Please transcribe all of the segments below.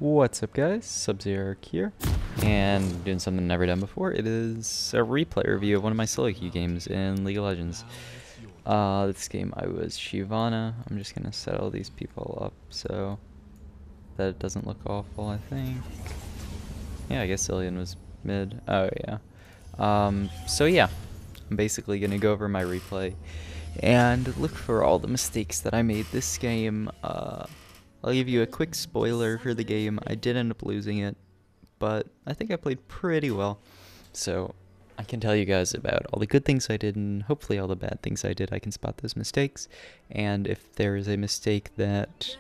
What's up, guys? Sub-Zero here, and doing something never done before. It is a replay review of one of my solo queue games in League of Legends. This game I was Shyvana. I'm just gonna set all these people up so that it doesn't look awful, I think. Yeah, I guess Cillian was mid. Oh, yeah. So yeah, I'm basically gonna go over my replay and look for all the mistakes that I made this game. I'll give you a quick spoiler for the game. I did end up losing it, but I think I played pretty well. So I can tell you guys about all the good things I did and hopefully all the bad things I did. I can spot those mistakes. And if there is a mistake that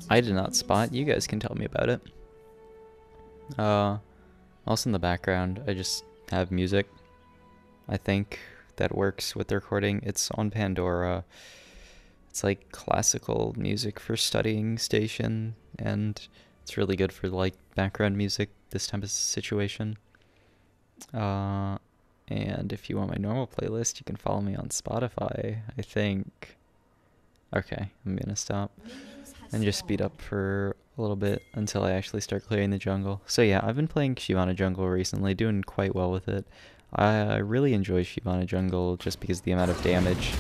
I did not spot, you guys can tell me about it. Also in the background, I just have music. I think that works with the recording. It's on Pandora. It's like classical music for studying station, and it's really good for like background music, this type of situation. And if you want my normal playlist, you can follow me on Spotify, I think. Okay, I'm gonna stop and just speed up for a little bit until I actually start clearing the jungle. So yeah, I've been playing Shyvana jungle recently, doing quite well with it. I really enjoy Shyvana jungle just because of the amount of damage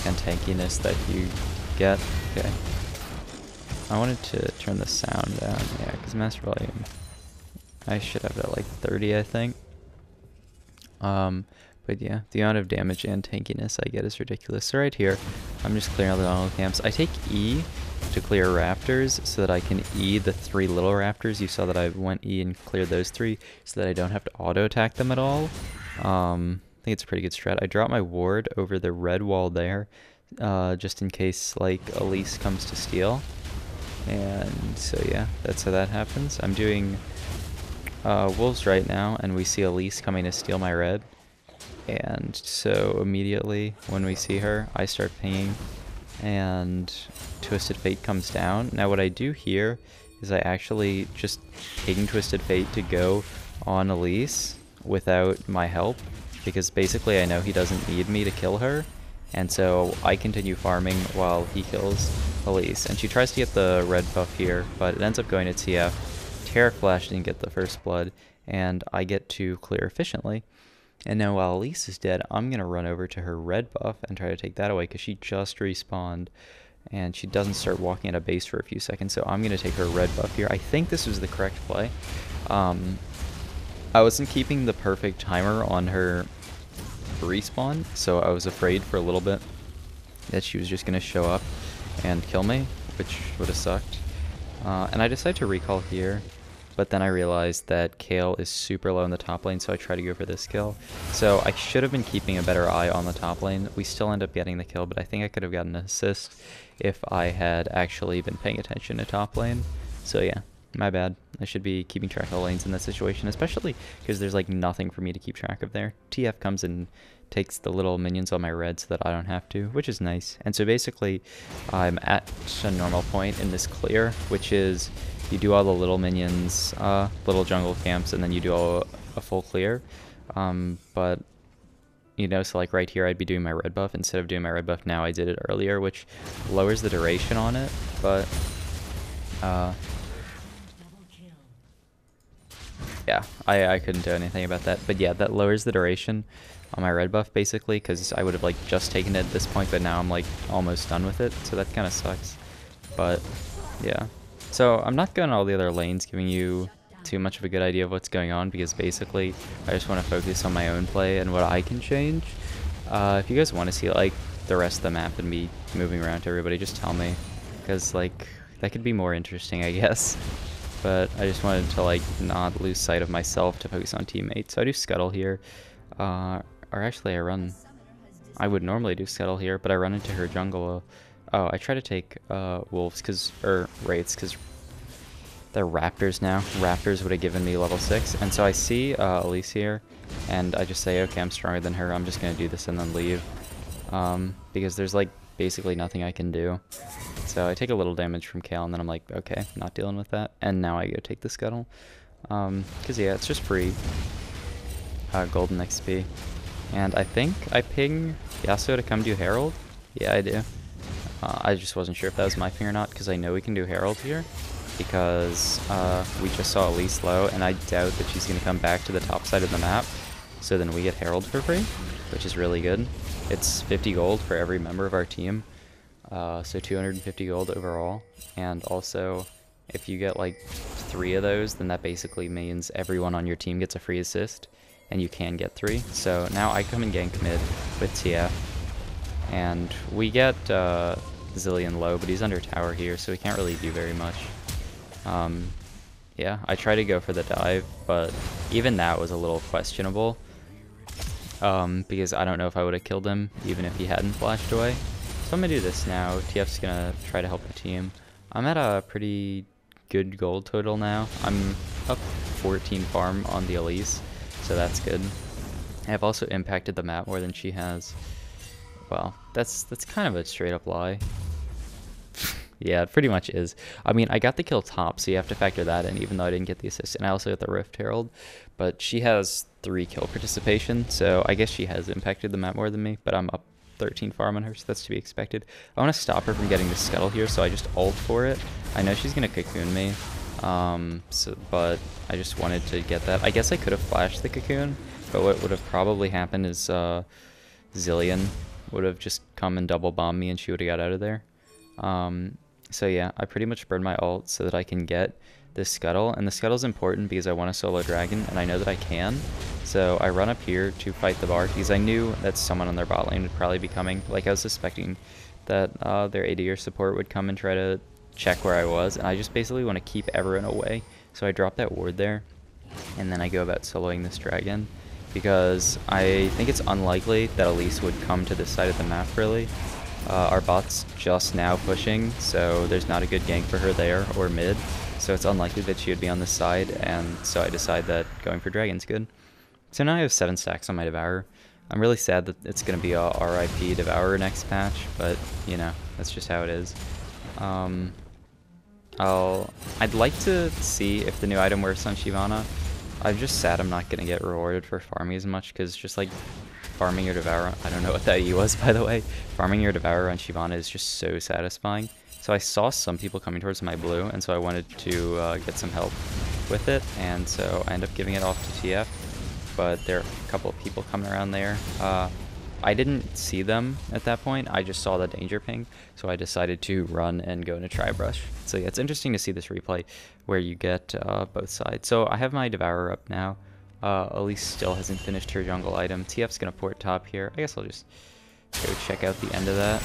and tankiness that you get. Okay. I wanted to turn the sound down, yeah, because master volume, I should have it at like 30, I think. But yeah, the amount of damage and tankiness I get is ridiculous. So right here, I'm just clearing all the jungle camps. I take E to clear raptors so that I can E the 3 little raptors. You saw that I went E and cleared those 3 so that I don't have to auto attack them at all. I think it's a pretty good strat. I drop my ward over the red wall there, just in case like Elise comes to steal. And so yeah, that's how that happens. I'm doing wolves right now, and we see Elise coming to steal my red. And so immediately when we see her, I start pinging, and Twisted Fate comes down. Now what I do here is I actually just ping Twisted Fate to go on Elise without my help, because basically I know he doesn't need me to kill her, and so I continue farming while he kills Elise. And she tries to get the red buff here, but it ends up going to TF. Terra Flash didn't get the first blood, and I get to clear efficiently. And now while Elise is dead, I'm going to run over to her red buff and try to take that away, because she just respawned, and she doesn't start walking at a base for a few seconds, so I'm going to take her red buff here. I think this was the correct play. I wasn't keeping the perfect timer on her respawn, so I was afraid for a little bit that she was just going to show up and kill me, which would have sucked. And I decided to recall here, but then I realized that Kayle is super low in the top lane, so I try to go for this kill. So I should have been keeping a better eye on the top lane. We still end up getting the kill, but I think I could have gotten an assist if I had actually been paying attention to top lane. So yeah, my bad. I should be keeping track of the lanes in this situation, especially because there's like nothing for me to keep track of there. TF comes and takes the little minions on my red so that I don't have to, which is nice. And so basically I'm at a normal point in this clear, which is you do all the little minions, little jungle camps, and then you do a full clear. But you know, so like right here I'd be doing my red buff. Instead of doing my red buff now, I did it earlier, which lowers the duration on it, but yeah, I couldn't do anything about that. But yeah, that lowers the duration on my red buff basically, because I would have like just taken it at this point, but now I'm like almost done with it, so that kind of sucks. But yeah, so I'm not going to all the other lanes giving you too much of a good idea of what's going on, because basically I just want to focus on my own play and what I can change. If you guys want to see like the rest of the map and me moving around to everybody, just tell me, because like that could be more interesting, I guess. But I just wanted to like not lose sight of myself to focus on teammates. So I do Scuttle here, or actually I would normally do Scuttle here, but I run into her jungle. Oh, I try to take wolves, or wraiths, because they're raptors now. Raptors would have given me level 6, and so I see Elise here, and I just say, okay, I'm stronger than her, I'm just gonna do this and then leave, because there's like basically nothing I can do. So I take a little damage from Kayle, and then I'm like, okay, not dealing with that. And now I go take the Scuttle. Because yeah, it's just free golden XP. And I think I ping Yasuo to come do Herald. Yeah, I do. I just wasn't sure if that was my ping or not, because I know we can do Herald here. because we just saw Elise low, and I doubt that she's going to come back to the top side of the map. So then we get Herald for free, which is really good. It's 50 gold for every member of our team, so 250 gold overall. And also, if you get like 3 of those, then that basically means everyone on your team gets a free assist, and you can get 3. So now I come and gank mid with TF, and we get Zillion low, but he's under tower here, so he can't really do very much. Yeah, I try to go for the dive, but even that was a little questionable, because I don't know if I would have killed him even if he hadn't flashed away. So I'm gonna do this now. TF's gonna try to help the team. I'm at a pretty good gold total now. I'm up 14 farm on the Elise, so that's good. I've also impacted the map more than she has. Well, that's kind of a straight up lie. Yeah, it pretty much is. I mean, I got the kill top, so you have to factor that in, even though I didn't get the assist. And I also got the Rift Herald, but she has 3 kill participation, so I guess she has impacted the map more than me, but I'm up 13 farm on her, so that's to be expected. I want to stop her from getting the scuttle here, so I just ult for it. I know she's going to cocoon me, but I just wanted to get that. I guess I could have flashed the cocoon, but what would have probably happened is Zillion would have just come and double bombed me, and she would have got out of there. So yeah, I pretty much burned my ult so that I can get this scuttle, and the scuttle's important because I want to solo dragon, and I know that I can. So I run up here to fight the bar because I knew that someone on their bot lane would probably be coming. Like, I was suspecting that their AD or support would come and try to check where I was, and I just basically want to keep everyone away. So I drop that ward there, and then I go about soloing this dragon because I think it's unlikely that Elise would come to this side of the map really. Our bot's just now pushing, so there's not a good gank for her there or mid, so it's unlikely that she would be on this side, and so I decide that going for dragon's good. So now I have 7 stacks on my Devourer. I'm really sad that it's going to be a RIP Devourer next patch, but, you know, that's just how it is. I'd like to see if the new item works on Shyvana. I'm just sad I'm not going to get rewarded for farming as much, because just like farming your Devourer, I don't know what that E was by the way, farming your Devourer on Shyvana is just so satisfying. So I saw some people coming towards my blue, and so I wanted to get some help with it, and so I end up giving it off to TF, but there are a couple of people coming around there. I didn't see them at that point, I just saw the danger ping, so I decided to run and go into Tri-Brush. So yeah, it's interesting to see this replay where you get both sides. So I have my Devourer up now. Elise still hasn't finished her jungle item. TF's gonna port top here. I guess I'll just go check out the end of that.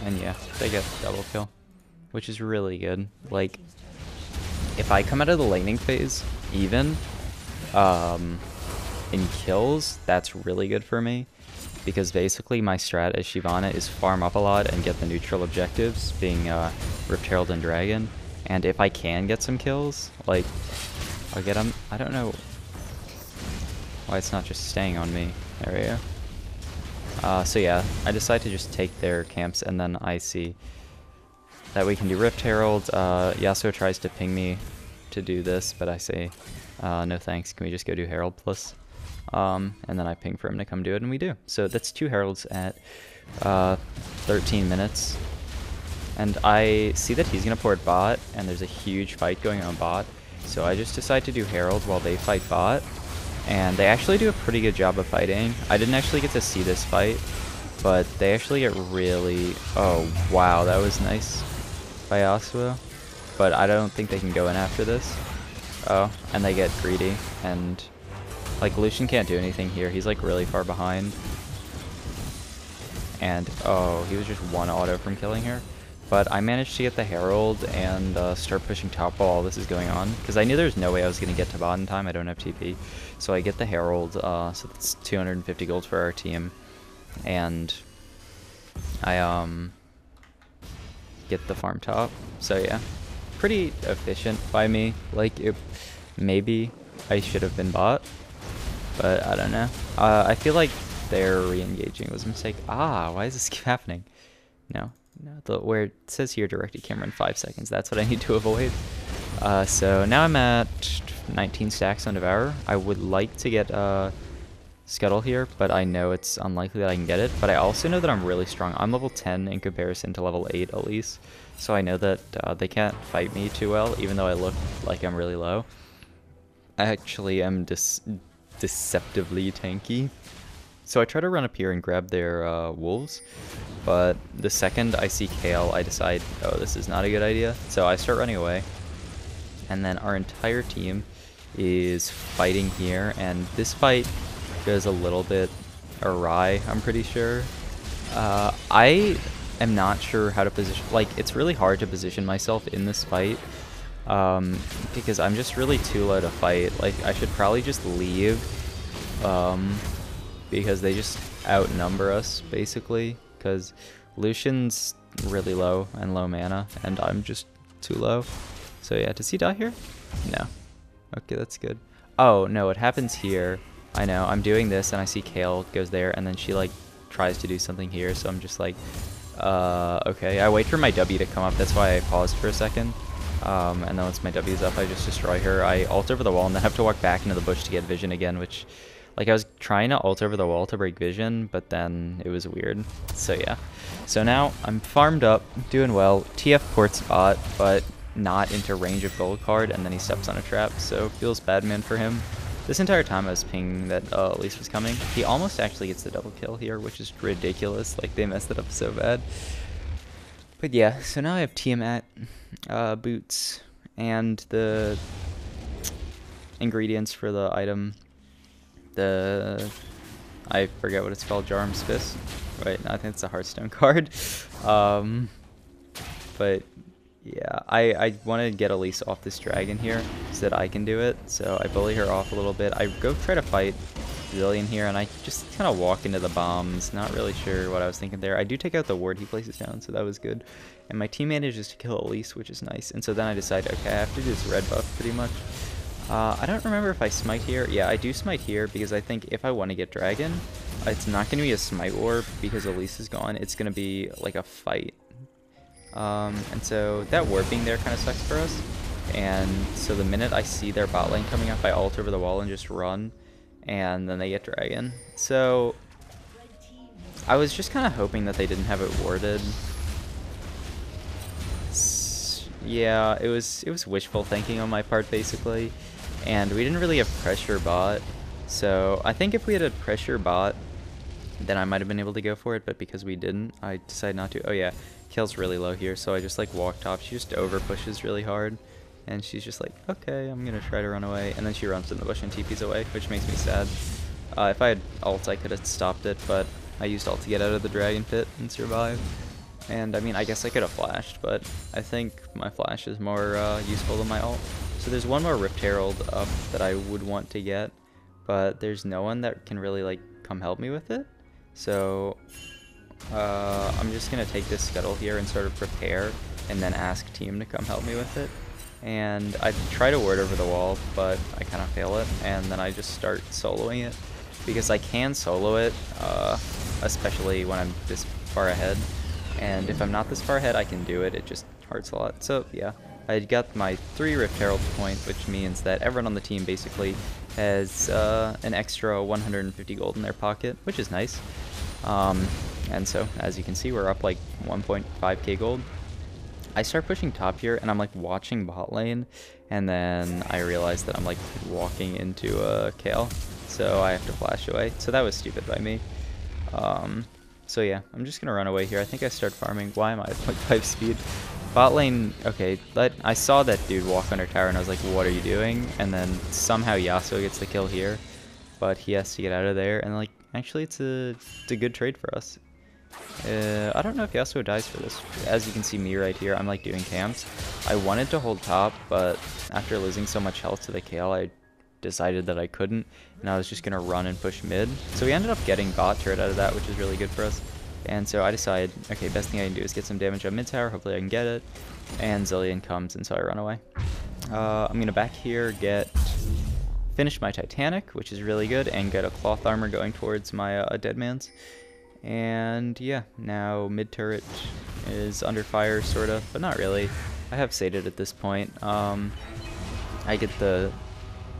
And yeah, they get double kill, which is really good. Like, if I come out of the laning phase even in kills, that's really good for me. Because basically my strat as Shyvana is farm up a lot and get the neutral objectives, being Rift Herald and Dragon. And if I can get some kills, like, I'll get them. I don't know why it's not just staying on me. There we go. So yeah, I decide to just take their camps, and then I see that we can do Rift Herald. Yasuo tries to ping me to do this, but I say, no thanks, can we just go do Herald plus? And then I ping for him to come do it, and we do. So that's 2 Heralds at 13 minutes. And I see that he's going to port bot, and there's a huge fight going on bot. So I just decide to do Herald while they fight bot. And they actually do a pretty good job of fighting. I didn't actually get to see this fight, but they actually get really... Oh, wow, that was nice by Yasuo. But I don't think they can go in after this. Oh, and they get greedy, and... Like, Lucian can't do anything here. He's, like, really far behind. And, oh, he was just 1 auto from killing her. But I managed to get the Herald and start pushing top while all this is going on. Because I knew there was no way I was going to get to bot in time. I don't have TP. So I get the Herald. So that's 250 gold for our team. And I get the farm top. So yeah, pretty efficient by me. Like, maybe I should have been bot. But I don't know. I feel like their re-engaging was a mistake. Ah, why does this keep happening? No. No, where it says here directed camera in 5 seconds. That's what I need to avoid. So now I'm at 19 stacks on Devourer. I would like to get Scuttle here, but I know it's unlikely that I can get it. But I also know that I'm really strong. I'm level 10 in comparison to level 8 at least. so I know that they can't fight me too well, even though I look like I'm really low. I actually am deceptively tanky. So I try to run up here and grab their wolves, but the second I see Kale, I decide, oh, this is not a good idea. So I start running away, and then our entire team is fighting here, and this fight goes a little bit awry, I'm pretty sure. I am not sure how to position, like, it's really hard to position myself in this fight, because I'm just really too low to fight. Like, I should probably just leave, because they just outnumber us, basically, because Lucian's really low and low mana, and I'm just too low. So yeah, does he die here? No. Okay, that's good. Oh, no, it happens here. I know, I'm doing this, and I see Kale goes there, and then she, like, tries to do something here, so I'm just like, okay. I wait for my W to come up, that's why I paused for a second. And then once my W is up, I just destroy her. I ult over the wall, and then have to walk back into the bush to get vision again, which, like, I was trying to ult over the wall to break vision, but then it was weird. So yeah. So now, I'm farmed up, doing well. TF ports bot, but not into range of gold card, and then he steps on a trap, so feels bad man for him. This entire time I was pinging that Elise was coming. He almost actually gets the double kill here, which is ridiculous. Like, they messed it up so bad. But yeah, so now I have Tiamat, boots, and the ingredients for the item. I forget what it's called, Jarm's Fist. Wait, no, I think it's a Hearthstone card. But yeah, I want to get Elise off this dragon here so that I can do it. So I bully her off a little bit. I go try to fight Zillion here, and I just kind of walk into the bombs. Not really sure what I was thinking there. I do take out the ward he places down, so that was good. And my team manages to kill Elise, which is nice. And so then I decide, okay, I have to do this red buff pretty much. I don't remember if I smite here. Yeah, I do smite here because I think if I want to get dragon, it's not going to be a smite war because Elise is gone. It's going to be like a fight. And so that ward being there kind of sucks for us. And so the minute I see their bot lane coming up, I ult over the wall and just run. And then they get dragon. So I was just kind of hoping that they didn't have it warded. Yeah, it was wishful thinking on my part, basically. And we didn't really have pressure bot. So I think if we had a pressure bot, then I might have been able to go for it. But because we didn't, I decided not to. Oh yeah, Kale's really low here, so I just like walk top. She just over pushes really hard. And she's just like, okay, I'm going to try to run away. And then she runs in the bush and TPs away, which makes me sad. If I had ult, I could have stopped it, but I used ult to get out of the dragon pit and survive. And I mean, I guess I could have flashed, but I think my flash is more useful than my ult. So there's one more Rift Herald up that I would want to get, but there's no one that can really like come help me with it. So I'm just going to take this scuttle here and sort of prepare and then ask team to come help me with it. And I try to ward over the wall, but I kind of fail it, and then I just start soloing it, because I can solo it, especially when I'm this far ahead, and if I'm not this far ahead, I can do it. It just hurts a lot. So yeah, I got my 3 Rift Herald point, which means that everyone on the team basically has an extra 150 gold in their pocket, which is nice. And so, as you can see, we're up like 1.5k gold. I start pushing top here, and I'm like watching bot lane, and then I realize that I'm like walking into a Kale, so I have to flash away. So that was stupid by me. So yeah, I'm just gonna run away here. I think I start farming. Why am I at 0.5 speed? Bot lane, okay, I saw that dude walk under tower, and I was like, what are you doing? And then somehow Yasuo gets the kill here, but he has to get out of there, and like, actually it's a good trade for us. I don't know if Yasuo dies for this. As you can see me right here, I'm like doing camps. I wanted to hold top, but after losing so much health to the Kale, I decided that I couldn't, and I was just gonna run and push mid. So we ended up getting bot turret out of that, which is really good for us. And so I decided, okay, best thing I can do is get some damage on mid tower. Hopefully I can get it. And Zillion comes, and so I run away. I'm gonna back here, finish my Titanic, which is really good, and get a cloth armor going towards my dead man's. And yeah, now mid turret is under fire, sort of, but not really. I have sated at this point. I get the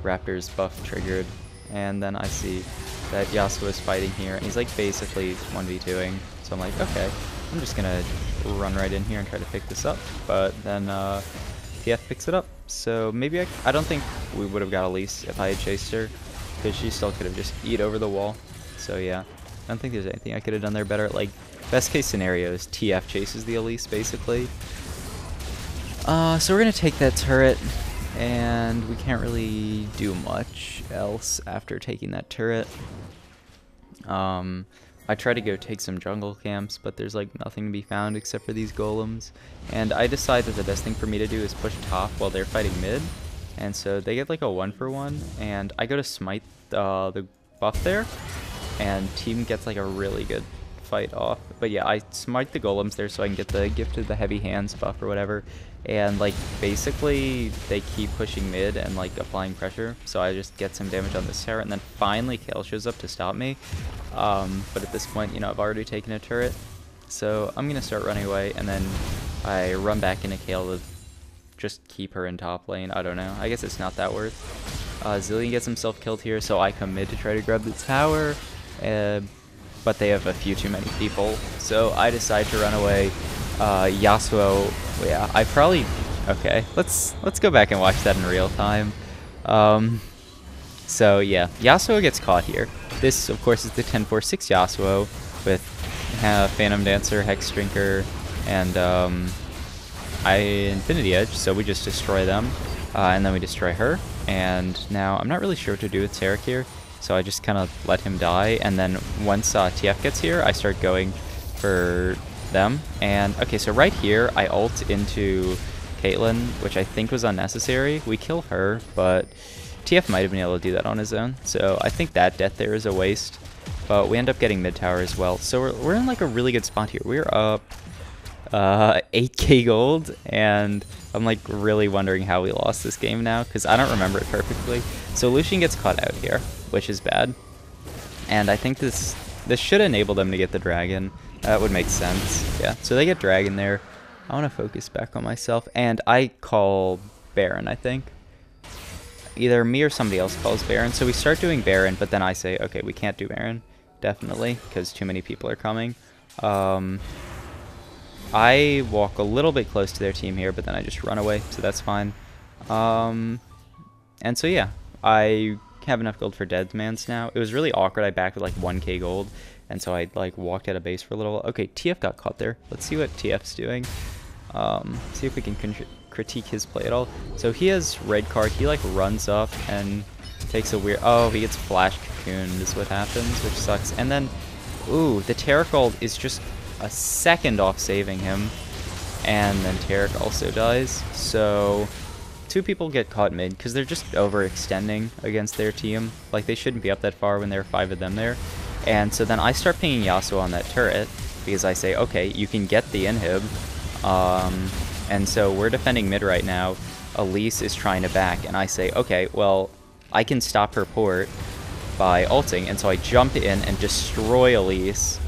Raptors buff triggered, and then I see that Yasuo is fighting here, and he's like basically 1v2ing. So I'm like, okay, I'm just gonna run right in here and try to pick this up, but then TF picks it up. So maybe I don't think we would have got Elise if I had chased her, because she still could have just eat over the wall. So yeah, I don't think there's anything I could have done there better. Like, best case scenario is TF chases the Elise, basically. So we're gonna take that turret, and we can't really do much else after taking that turret. I try to go take some jungle camps, but there's like nothing to be found except for these golems. And I decide that the best thing for me to do is push top while they're fighting mid. And so they get like a 1-for-1, and I go to smite the buff there, and team gets like a really good fight off. But yeah, I smite the golems there so I can get the gifted the heavy hands buff or whatever. And like basically they keep pushing mid and like applying pressure, so I just get some damage on this turret, and then finally Kale shows up to stop me. But at this point, you know, I've already taken a turret, so I'm gonna start running away, and then I run back into Kale to just keep her in top lane. I don't know, I guess it's not that worth. Zillion gets himself killed here, so I come mid to try to grab the tower, but they have a few too many people, so I decide to run away. Yasuo, yeah, I probably, okay, let's go back and watch that in real time. So yeah, Yasuo gets caught here. This, of course, is the 10-4-6 Yasuo with Phantom Dancer, Hex Drinker, and Infinity Edge, so we just destroy them, and then we destroy her. And now I'm not really sure what to do with Taric here, so I just kind of let him die, and then once TF gets here, I start going for them. And okay, so right here I ult into Caitlyn, which I think was unnecessary. We kill her, but TF might have been able to do that on his own, so I think that death there is a waste. But we end up getting mid tower as well, so we're in like a really good spot here. We're up 8k gold, and I'm like really wondering how we lost this game now, because I don't remember it perfectly. So Lucian gets caught out here, which is bad, and I think this should enable them to get the dragon. That would make sense. Yeah, so they get dragon there. I want to focus back on myself, and I call Baron, I think. Either me or somebody else calls Baron, so we start doing Baron, but then I say, okay, we can't do Baron, definitely, because too many people are coming. I walk a little bit close to their team here, but then I just run away, so that's fine. And so yeah, I have enough gold for Deadman's now. It was really awkward. I backed with like 1k gold, and so I like walked out of base for a little while. Okay, TF got caught there. Let's see what TF's doing. See if we can critique his play at all. So he has red card. He like runs up and takes a weird, oh, he gets flash cocooned is what happens, which sucks. And then, ooh, the Taric ult is just a second off saving him, and then Taric also dies. So two people get caught mid because they're just overextending against their team. Like, they shouldn't be up that far when there are 5 of them there. And so then I start pinging Yasuo on that turret because I say, okay, you can get the inhib. And so we're defending mid right now. Elise is trying to back, and I say, okay, well, I can stop her port by ulting. And so I jump in and destroy Elise,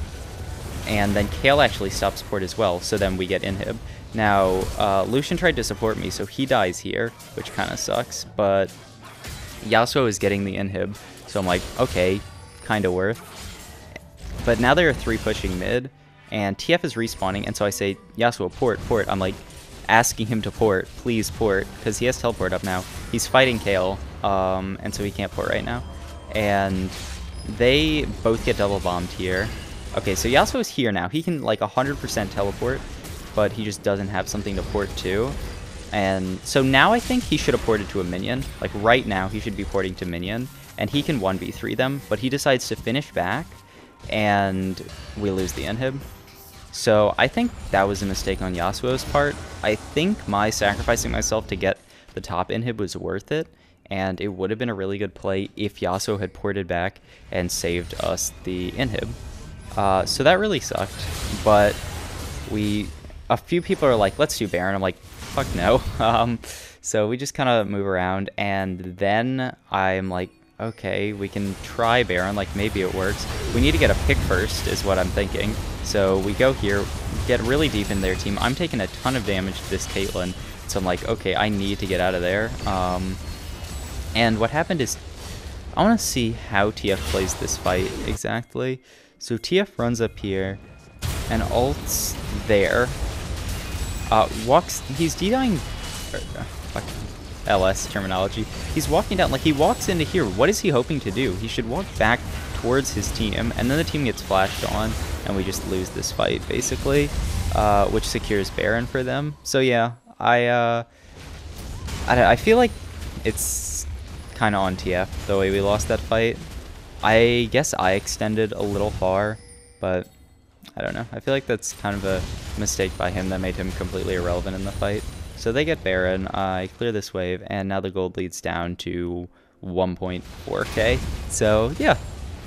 and then Kale actually stops port as well, so then we get inhib. Now, Lucian tried to support me, so he dies here, which kind of sucks, but Yasuo is getting the inhib, so I'm like, okay, kind of worth. But now there are 3 pushing mid, and TF is respawning, and so I say, Yasuo, port, port. I'm like asking him to port, please port, because he has teleport up now. He's fighting Kale, and so he can't port right now. And they both get double bombed here. Okay, so Yasuo is here now. He can like 100% teleport, but he just doesn't have something to port to. And so now I think he should have ported to a minion. Like right now, he should be porting to minion, and he can 1v3 them, but he decides to finish back, and we lose the inhib. So I think that was a mistake on Yasuo's part. I think my sacrificing myself to get the top inhib was worth it, and it would have been a really good play if Yasuo had ported back and saved us the inhib. So that really sucked, but a few people are like, let's do Baron. I'm like, fuck no. So we just kind of move around, and then I'm like, okay, we can try Baron, like maybe it works. We need to get a pick first is what I'm thinking. So we go here, get really deep in their team. I'm taking a ton of damage to this Caitlyn, so I'm like, okay, I need to get out of there. And what happened is, I want to see how TF plays this fight exactly. So TF runs up here, and ults there. He's D-dying, LS terminology. He's walking down, like he walks into here. What is he hoping to do? He should walk back towards his team, and then the team gets flashed on, and we just lose this fight, basically, which secures Baron for them. So yeah, I feel like it's kind of on TF, the way we lost that fight. I guess I extended a little far, but I don't know. I feel like that's kind of a mistake by him that made him completely irrelevant in the fight. So they get Baron, I clear this wave, and now the gold leads down to 1.4k. So yeah,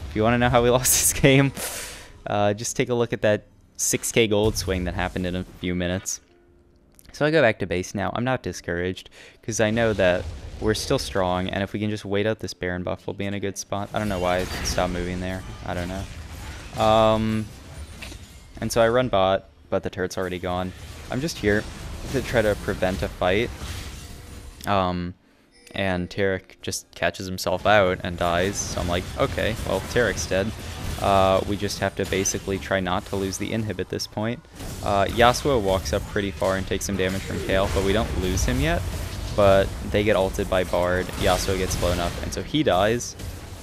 if you want to know how we lost this game, just take a look at that 6k gold swing that happened in a few minutes. So I go back to base now. I'm not discouraged, because I know that we're still strong, and if we can just wait out this Baron buff, we'll be in a good spot. I don't know why I stopped moving there. I don't know. And so I run bot, but the turret's already gone. I'm just here to try to prevent a fight. And Tarek just catches himself out and dies. So I'm like, okay, well, Tarek's dead. We just have to basically try not to lose the inhib at this point. Yasuo walks up pretty far and takes some damage from Kale, but we don't lose him yet. But they get ulted by Bard, Yasuo gets blown up, and so he dies.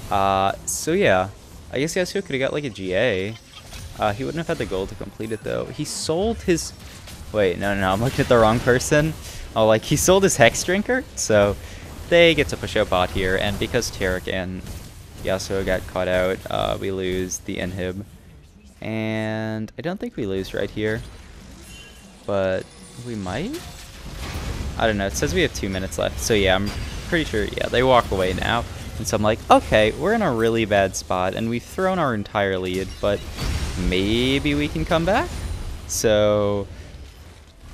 So yeah, I guess Yasuo could have got like a GA. He wouldn't have had the gold to complete it though. He sold his... Wait, no, I'm looking at the wrong person. Oh, like he sold his Hex Drinker, so they get to push out bot here, and because Tarek and Yasuo got caught out, we lose the inhib. And I don't think we lose right here, but we might? I don't know, it says we have 2 minutes left, so yeah, I'm pretty sure, yeah, they walk away now. And so I'm like, okay, we're in a really bad spot, and we've thrown our entire lead, but maybe we can come back? So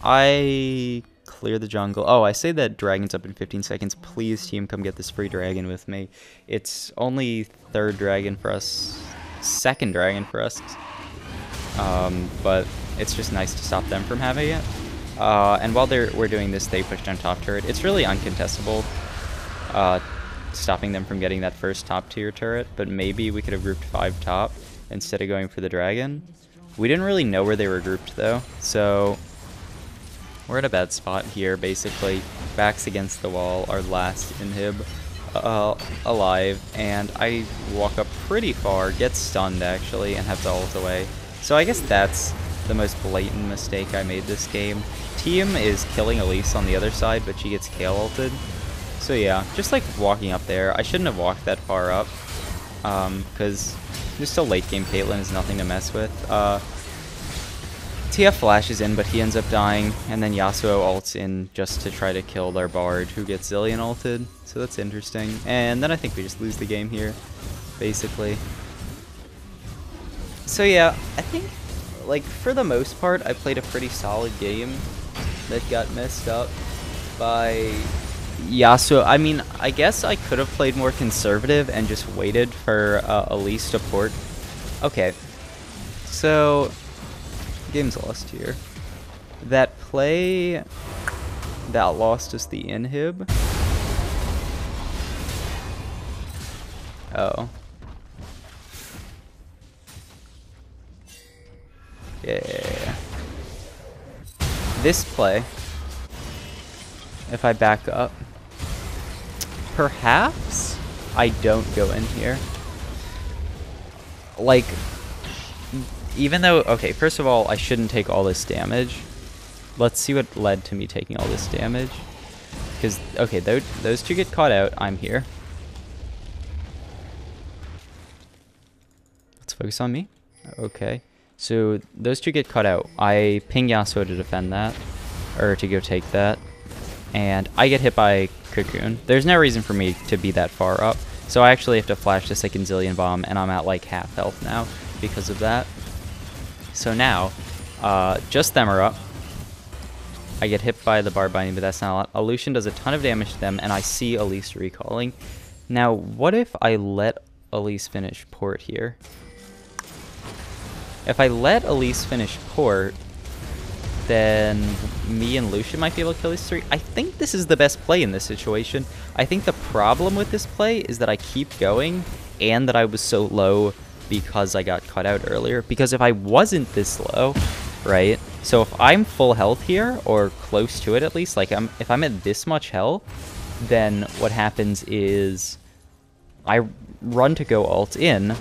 I clear the jungle. Oh, I say that dragon's up in 15 seconds. Please, team, come get this free dragon with me. It's only 3rd dragon for us, 2nd dragon for us, but it's just nice to stop them from having it. And while we're doing this, they push down top turret. It's really uncontestable, stopping them from getting that first top tier turret, but maybe we could have grouped 5 top instead of going for the dragon. We didn't really know where they were grouped though, so we're at a bad spot here, basically. Backs against the wall, our last inhib alive, and I walk up pretty far, get stunned actually, and have to ult away. So I guess that's the most blatant mistake I made this game. Team is killing Elise on the other side, but she gets Kale ulted. So yeah, just like walking up there. I shouldn't have walked that far up, because just a late game Caitlyn is nothing to mess with. TF flashes in, but he ends up dying, and then Yasuo ults in just to try to kill their Bard, who gets Zillion ulted. So that's interesting. And then I think we just lose the game here, basically. So yeah, I think, like, for the most part, I played a pretty solid game that got messed up by Yasuo. I mean, I guess I could have played more conservative and just waited for Elise to port. Okay, so game's lost here. That play that lost us the inhib. Oh. Yeah. This play, if I back up, perhaps I don't go in here. Like, even though, okay, first of all, I shouldn't take all this damage. Let's see what led to me taking all this damage. Because, okay, those two get caught out. I'm here. Let's focus on me. Okay. So those two get cut out. I ping Yasuo to defend that, or to go take that, and I get hit by Cocoon. There's no reason for me to be that far up, so I actually have to flash the second Zillion bomb, and I'm at like half health now because of that. So now, just them are up. I get hit by the Bard Binding, but that's not a lot. Illusion does a ton of damage to them, and I see Elise recalling. Now, what if I let Elise finish port here? If I let Elise finish port, then me and Lucian might be able to kill these three. I think this is the best play in this situation. I think the problem with this play is that I keep going and that I was so low because I got cut out earlier. Because if I wasn't this low, right? So if I'm full health here, or close to it at least, like if I'm at this much health, then what happens is I run to go ult in,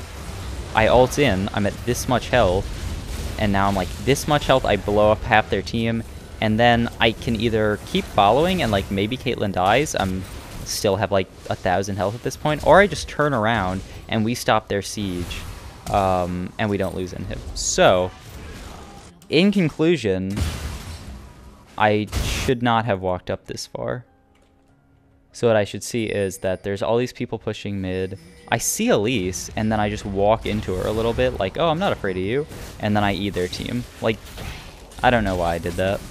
I ult in, I'm at this much health, and now I'm like this much health, I blow up half their team, and then I can either keep following and like maybe Caitlyn dies, I'm still have like 1,000 health at this point, or I just turn around and we stop their siege, and we don't lose inhib. So, in conclusion, I should not have walked up this far. So what I should see is that there's all these people pushing mid. I see Elise, and then I just walk into her a little bit, like, oh, I'm not afraid of you. And then I eat their team. Like, I don't know why I did that.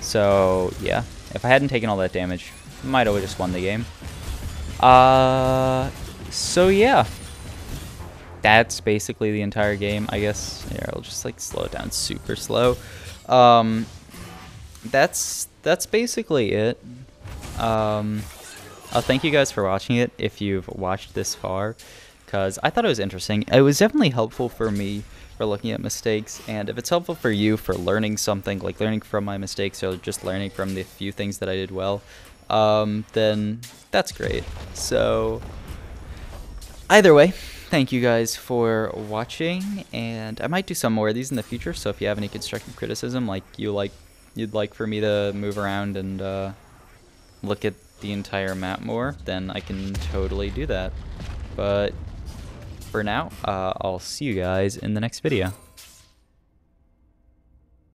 So, yeah. If I hadn't taken all that damage, I might have just won the game. So, yeah. That's basically the entire game, I guess. Here, I'll just, like, slow it down super slow. That's basically it. I'll thank you guys for watching it if you've watched this far, because I thought it was interesting. It was definitely helpful for me for looking at mistakes, and if it's helpful for you for learning something, like learning from my mistakes or just learning from the few things that I did well, then that's great. So either way, thank you guys for watching, and I might do some more of these in the future, so if you have any constructive criticism, like you'd like for me to move around and look at the entire map more, then I can totally do that. But for now, I'll see you guys in the next video.